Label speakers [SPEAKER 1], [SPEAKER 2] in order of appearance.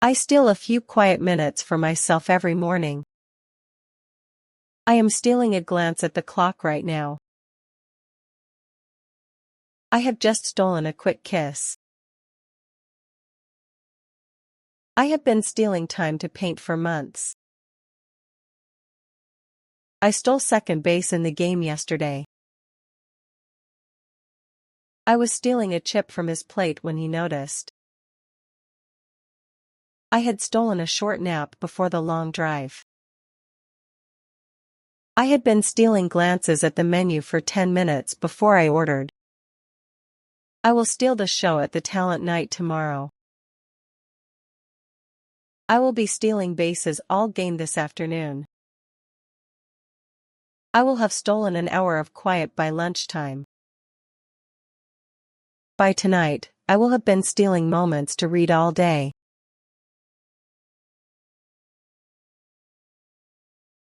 [SPEAKER 1] I steal a few quiet minutes for myself every morning. I am stealing a glance at the clock right now. I have just stolen a quick kiss. I have been stealing time to paint for months. I stole second base in the game yesterday. I was stealing a chip from his plate when he noticed. I had stolen a short nap before the long drive. I had been stealing glances at the menu for 10 minutes before I ordered. I will steal the show at the talent night tomorrow. I will be stealing bases all game this afternoon. I will have stolen an hour of quiet by lunchtime. By tonight, I will have been stealing moments to read all day.